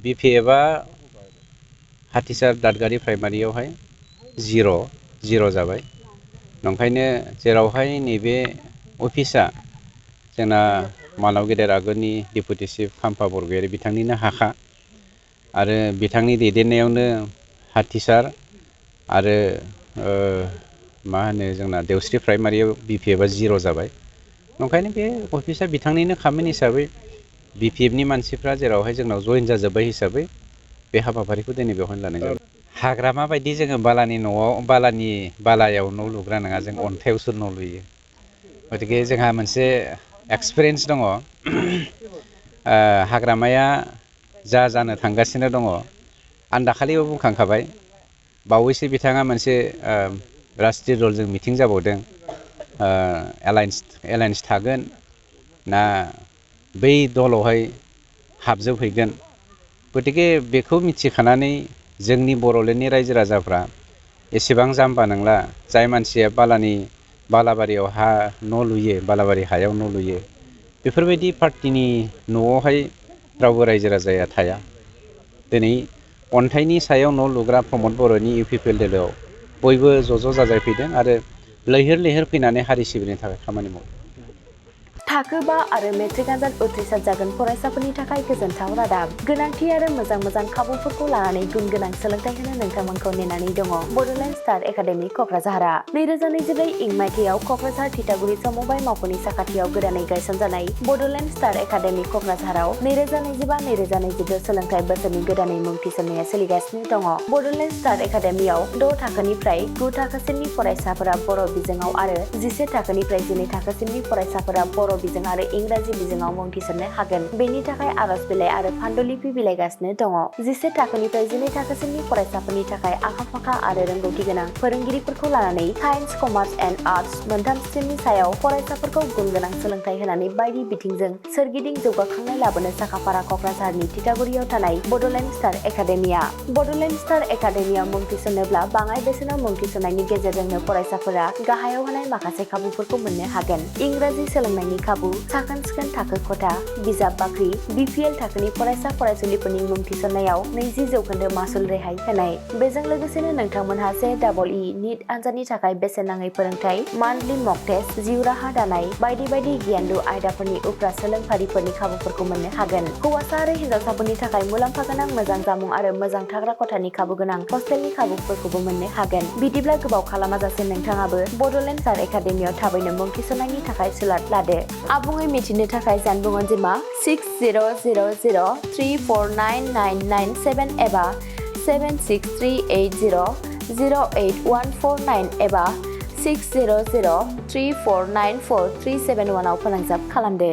BPFआ हाथिसार दादगारि प्राइमारियावहाय 0 जाबाय। नंखायनो जेरावहाय नैबे अफिसा जोंना मानाव गेदेर आगोलनि डेपुटि चिफ खाम्फा बरगयारि बिथांनिनो हाखा आरो बिथांनि दैदेननायावनो हाथिसार आरो मा होनो जोंना देवस्रि प्राइमारियाव BPFआ 0 जाबाय। नंखायनो बे अफिसा बिथांनिनो खामानि हिसाबै BPFनि मानसिफ्रा जेरावहाय जोंनाव जइन जाजोब्बाय हिसाबै बे हाबाफारिखौ दिनै बेवहाय लानाय जाबाय। हाग्रामा बायदि जोङो बालायाव न' लुग्रा नङा, जों अन्थाइयावसो न' लुयो। गतिके जोंहा मोनसे एक्सपिरियेन्स दङ। हाग्रामाया जानो थांगासिनो दङ। आं दाखालिबो बुंखांखाबाय, बावैसो बिथाङा मोनसे राष्ट्रीय दलजों मिटिं जाबावदों। एलायन्स थागोन ना बै दलावहाय हाबजोबहैगोन। गतिके बेखौ मिथिखानानै जोंनि बर'लेण्डनि रायजो राजाफ्रा एसेबां जाम्बा नंला। जाय मानसिया बालाबारियाव न' लुयो, बालाबारि हायाव न' लुयो, बेफोरबायदि पार्टिनि न'आवहाय रावबो रायजो राजाया थाया। दिनै अन्थाइनि सायाव न' लुग्रा प्रमद बर'नि UPPL दोलोआव बयबो ज' जाजाय फैदों आरो लैहोर फैनानै हारि सिबिनो थाखाय खामानि मावदों। थाखो 5 आरो मेट्रिक आनजाद उथ्रिसार जागोन फरायसाफोरनि थाखाय गोजोनथाव रादाब। गोनांथि आरो मोजां खाबुफोरखौ लानानै गुन गोनां सोलोंथाइ होनो नोंथांमोनखौ नेनानै दङ बड'लेण्ड स्टार एकाडेमि क'क्राझारआ। 2024 इं मायथाइयाव क'क्राझार थिथागुरि समबाय मावख'नि साखाथियाव गोदानै गायसनजानाय बड'लेण्ड स्टार एकाडेमि क'क्राझाराव 2025-2026 सोलोंथाइ बोसोरनि गोदानै मुं थिसननाया सोलिगासिनो दङ। बड'लेण्ड स्टार एकाडेमियाव 6 थाखोनिफ्राय 9 थाखोसिमनि फरायसाफोरा बर' बिजोङाव आरो 11 थाखोनिफ्राय 12 थाखोसिमनि फरायसाफोरा बर' बिजों आरो इंराजि बिजोङाव मुं थिसननो हागोन। बेनि थाखाय आर'ज बिलाइ आरो पान्डुलिपि बिलाइगासिनो दङ। 11 थाखोनिफ्राय 12 थाखोसिमनि फरायसाफोरनि थाखाय आखा-फाखा आरो रोंगौथि गोनां फोरोंगिरिफोरखौ लानानै साइन्स, कमार्स एन्ड आर्टस मोनथाम स्ट्रिमनि सायाव फरायसाफोरखौ गुन गोनां सोलोंथाइ होनानै बायदि बिथिंजों सोरगिदिं जौगाखांनाय लाबोनो साखाफारा क'क्राझारनि थिथागुरियाव थानाय Bodoland star academia. Bodoland star एकाडेमियाव मुं थिसननोब्ला बाङाइ बेसेनाव मुं थिसननायनि गेजेरजोंनो फरायसाफोरा गाहायाव होनाय माखासे खाबुफोरखौ मोननो हागोन। इंराजि सोलोंनायनि खाबु, साखोन-सिखोन थाखो खथा, बिजाब बाख्रि, BPL थाखोनि फरायसा-फरायसुलिफोरनि मुं थिसननायाव 20% मासुल रेहाय होनाय। बेजों लोगोसेनो नोंथांमोनहा JEE नीट आनजादनि थाखाय बेसेन नाङै फोरोंथाय, मान्थलि मक टेस्ट, जिउ राहा दानाय बायदि गियानदु आयदाफोरनि उफ्रा सोलोंफारिफोरनि खाबुफोरखौ मोननो हागोन। हौवासा आरो हिन्जावसाफोरनि थाखाय मुलाम्फा गोनां मोजां जामुं आरो मोजां थाग्रा खथानि खाबु गोनां हस्टेलनि खाबुफोरखौबो मोननो हागोन। बिदिब्ला गोबाव खालामाजासे नोंथाङाबो बड'लेण्ड स्टार एकाडेमियाव थाबैनो मुं थिसननायनि थाखाय सुलाद लादो। आबुङै मिथिनो थाखाय जानबुं अनजिमा 6000349997 एबा 7638008149 एबा 6003494371 आव फोनांजाब खालामदो।